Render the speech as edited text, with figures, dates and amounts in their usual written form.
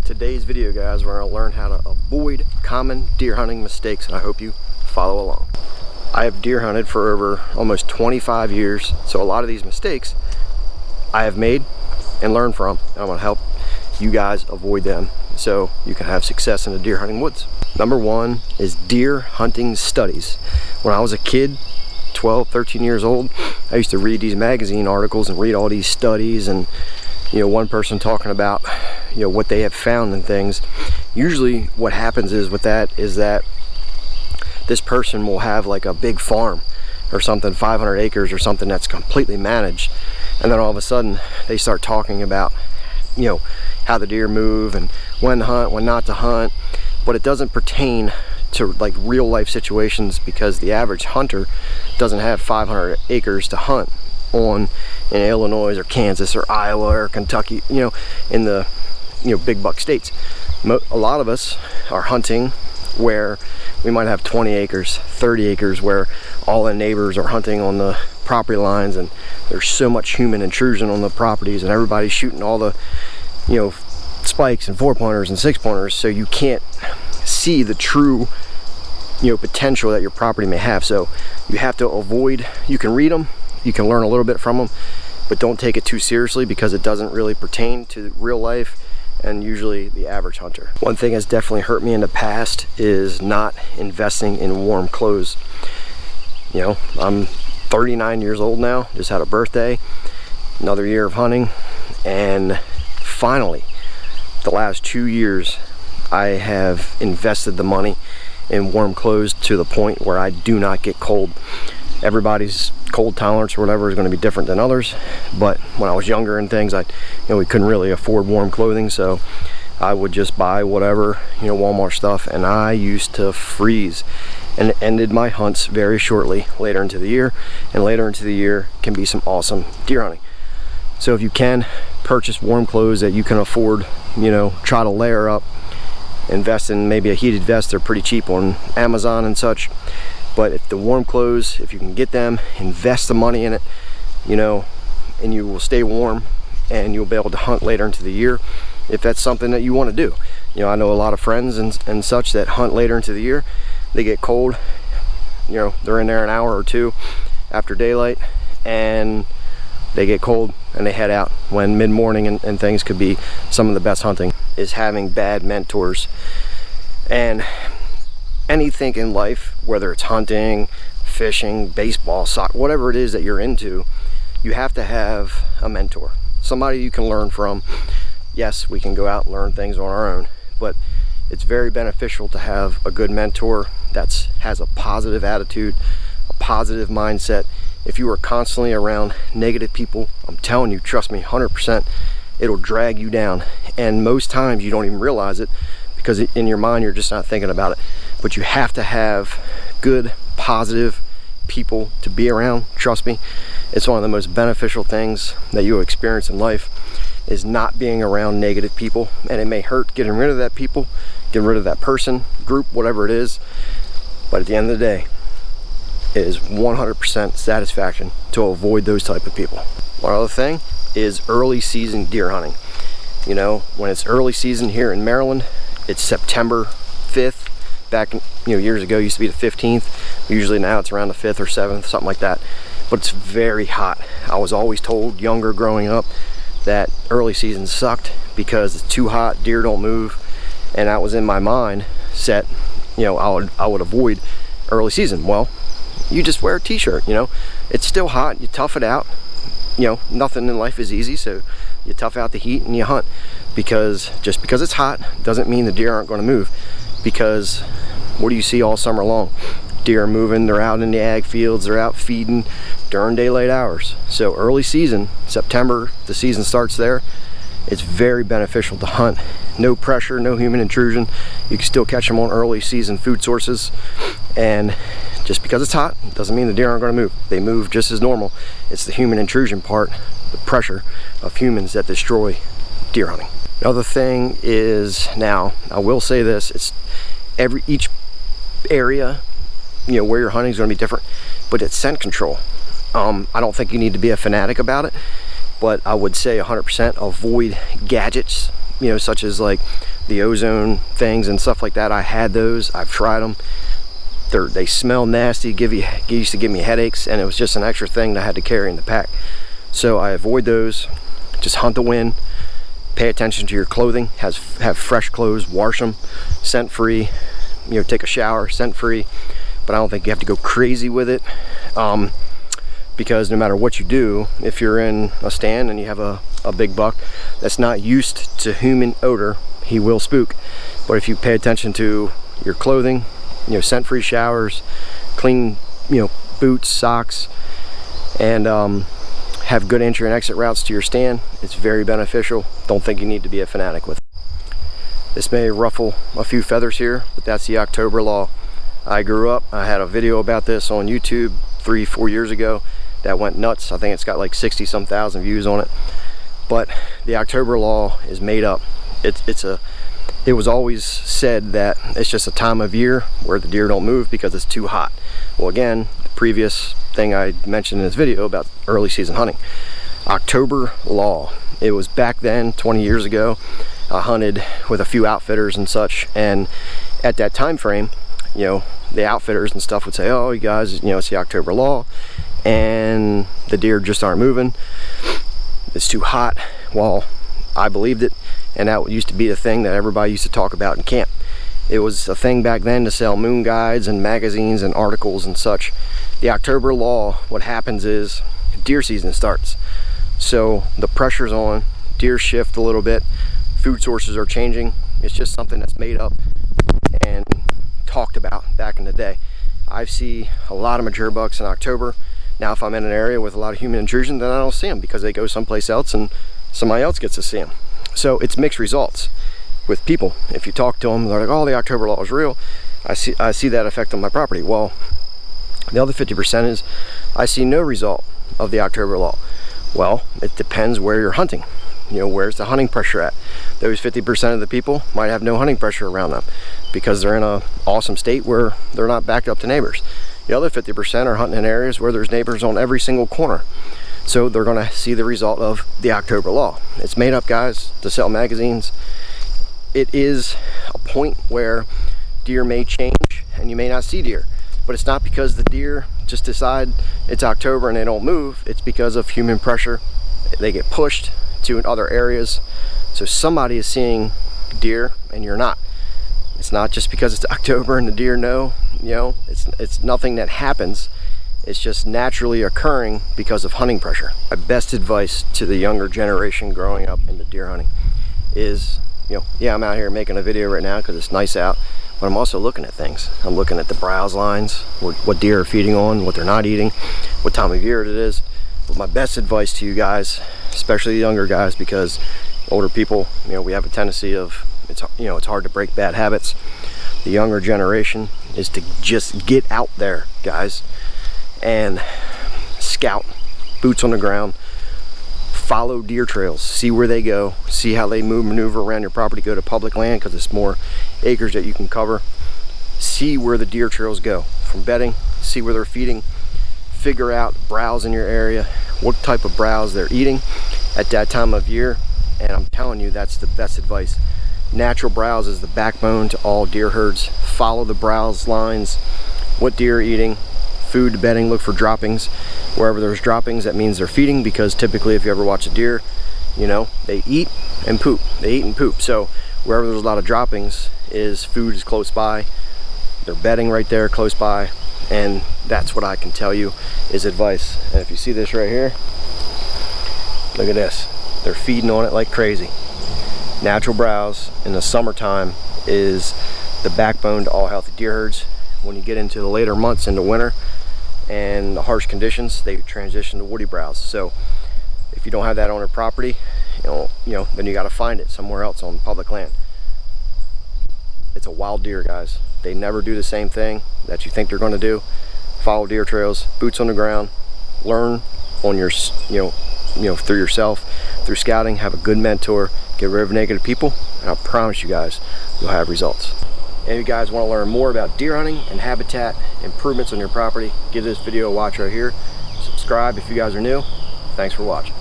Today's video, guys, we're going to learn how to avoid common deer hunting mistakes, and I hope you follow along. I have deer hunted for over almost 25 years, so a lot of these mistakes I have made and learned from, and I'm going to help you guys avoid them so you can have success in the deer hunting woods. Number one is deer hunting studies. When I was a kid, 12, 13 years old, I used to read these magazine articles and read all these studies, and one person talking about what they have found and things. Usually what happens is with that is that this person will have like a big farm or something, 500 acres or something that's completely managed, and then all of a sudden they start talking about how the deer move and when to hunt, when not to hunt, but it doesn't pertain to like real life situations, because the average hunter doesn't have 500 acres to hunt on in Illinois or Kansas or Iowa or Kentucky, in the big buck states. A lot of us are hunting where we might have 20 acres, 30 acres, where all the neighbors are hunting on the property lines, and there's so much human intrusion on the properties, and everybody's shooting all the spikes and 4-pointers and 6-pointers, so you can't see the true potential that your property may have. So you have to avoid. You can read them, you can learn a little bit from them, but don't take it too seriously, because it doesn't really pertain to real life and usually the average hunter. One thing that's definitely hurt me in the past is not investing in warm clothes. I'm 39 years old now, just had a birthday, another year of hunting, and finally the last 2 years I have invested the money in warm clothes to the point where I do not get cold. Everybody's cold tolerance or whatever is going to be different than others, but when I was younger and things, we couldn't really afford warm clothing, so I would just buy whatever Walmart stuff, and I used to freeze, and it ended my hunts very shortly later into the year. And later into the year can be some awesome deer hunting. So if you can, purchase warm clothes that you can afford. Try to layer up, invest in maybe a heated vest. They're pretty cheap on Amazon and such. But if the warm clothes, if you can get them, invest the money in it, and you will stay warm, and you'll be able to hunt later into the year if that's something that you want to do. I know a lot of friends and such that hunt later into the year. They get cold, they're in there an hour or two after daylight, and they get cold and they head out, when mid-morning and things could be some of the best hunting. Is having bad mentors. And anything in life, whether it's hunting, fishing, baseball, soccer, whatever it is that you're into, you have to have a mentor, somebody you can learn from. Yes, we can go out and learn things on our own, but it's very beneficial to have a good mentor that has a positive attitude, a positive mindset. If you are constantly around negative people, I'm telling you, trust me, 100%, it'll drag you down. And most times you don't even realize it, because in your mind you're just not thinking about it. But you have to have good, positive people to be around. Trust me, it's one of the most beneficial things that you'll experience in life, is not being around negative people. And it may hurt getting rid of that people, getting rid of that person, group, whatever it is, but at the end of the day, it is 100% satisfaction to avoid those type of people. One other thing is early season deer hunting. When it's early season here in Maryland, it's September 5th. Back years ago, it used to be the 15th. Usually now it's around the 5th or 7th, something like that. But it's very hot. I was always told, younger growing up, that early season sucked because it's too hot, deer don't move, and that was in my mind set. I would avoid early season. Well, you just wear a t-shirt. It's still hot, you tough it out. Nothing in life is easy, so you tough out the heat and you hunt. Because just because it's hot doesn't mean the deer aren't going to move. Because what do you see all summer long? Deer are moving, they're out in the ag fields, they're out feeding during daylight hours. So early season, September, the season starts there. It's very beneficial to hunt. No pressure, no human intrusion. You can still catch them on early season food sources. And just because it's hot doesn't mean the deer aren't going to move. They move just as normal. It's the human intrusion part, the pressure of humans, that destroy deer hunting. The other thing is, now I will say this, it's each area where you're hunting is going to be different, but it's scent control. I don't think you need to be a fanatic about it, but I would say 100% avoid gadgets, such as like the ozone things and stuff like that. I had those, I've tried them. They smell nasty, used to give me headaches, and it was just an extra thing that I had to carry in the pack. So I avoid those. Just hunt the wind. Pay attention to your clothing. Have fresh clothes, wash them, scent free. You know, take a shower, scent free. But I don't think you have to go crazy with it, because no matter what you do, if you're in a stand and you have a big buck that's not used to human odor, he will spook. But if you pay attention to your clothing, you know, scent free showers, clean, you know, boots, socks, and have good entry and exit routes to your stand, it's very beneficial. Don't think you need to be a fanatic with it. This may ruffle a few feathers here, but that's the October law. I grew up, I had a video about this on YouTube 3-4 years ago that went nuts. I think it's got like 60-some thousand views on it. But the October law is made up. It was always said that it's just a time of year where the deer don't move because it's too hot. Well, again, the previous thing I mentioned in this video about early season hunting. October law. It was back then, 20 years ago. I hunted with a few outfitters and such, and at that time frame, you know, the outfitters and stuff would say, oh, you guys, you know, it's the October law and the deer just aren't moving. It's too hot. Well, I believed it, and that used to be the thing that everybody used to talk about in camp. It was a thing back then to sell moon guides and magazines and articles and such. The October law, what happens is deer season starts. So the pressure's on, deer shift a little bit, food sources are changing. It's just something that's made up and talked about back in the day. I see a lot of mature bucks in October. Now if I'm in an area with a lot of human intrusion, then I don't see them because they go someplace else and somebody else gets to see them. So it's mixed results with people. If you talk to them, they're like, oh, the October law is real. I see that effect on my property. Well, the other 50% is I see no result of the October law. Well, it depends where you're hunting. You know, where's the hunting pressure at? Those 50% of the people might have no hunting pressure around them because they're in an awesome state where they're not backed up to neighbors. The other 50% are hunting in areas where there's neighbors on every single corner. So they're going to see the result of the October law. It's made up, guys, to sell magazines. It is a point where deer may change and you may not see deer. But it's not because the deer just decide it's October and they don't move. It's because of human pressure. They get pushed to other areas. So somebody is seeing deer and you're not. It's not just because it's October and the deer know, you know, it's nothing that happens. It's just naturally occurring because of hunting pressure. My best advice to the younger generation growing up into deer hunting is, you know, yeah, I'm out here making a video right now because it's nice out, but I'm also looking at things. I'm looking at the browse lines, what deer are feeding on, what they're not eating, what time of year it is. But my best advice to you guys, especially the younger guys, because older people, you know, we have a tendency of, it's hard to break bad habits. The younger generation is to just get out there, guys, and scout, boots on the ground, follow deer trails, see where they go, see how they maneuver around your property, go to public land because it's more acres that you can cover. See where the deer trails go from bedding, see where they're feeding, figure out browse in your area, what type of browse they're eating at that time of year. And I'm telling you, that's the best advice. Natural browse is the backbone to all deer herds. Follow the browse lines, what deer are eating, food to bedding, look for droppings. Wherever there's droppings, that means they're feeding, because typically if you ever watch a deer, you know, they eat and poop. They eat and poop. So wherever there's a lot of droppings is food is close by. They're bedding right there close by. And that's what I can tell you is advice. And if you see this right here, look at this. They're feeding on it like crazy. Natural browse in the summertime is the backbone to all healthy deer herds. When you get into the later months into winter and the harsh conditions, they transition to woody browse. So if you don't have that on your property, you know, then you got to find it somewhere else on public land. It's a wild deer, guys. They never do the same thing that you think they're going to do. Follow deer trails, boots on the ground, learn on your, you know, through yourself, through scouting. Have a good mentor, get rid of negative people, and I promise you guys, you'll have results. And if you guys want to learn more about deer hunting and habitat improvements on your property, give this video a watch right here. Subscribe if you guys are new. Thanks for watching.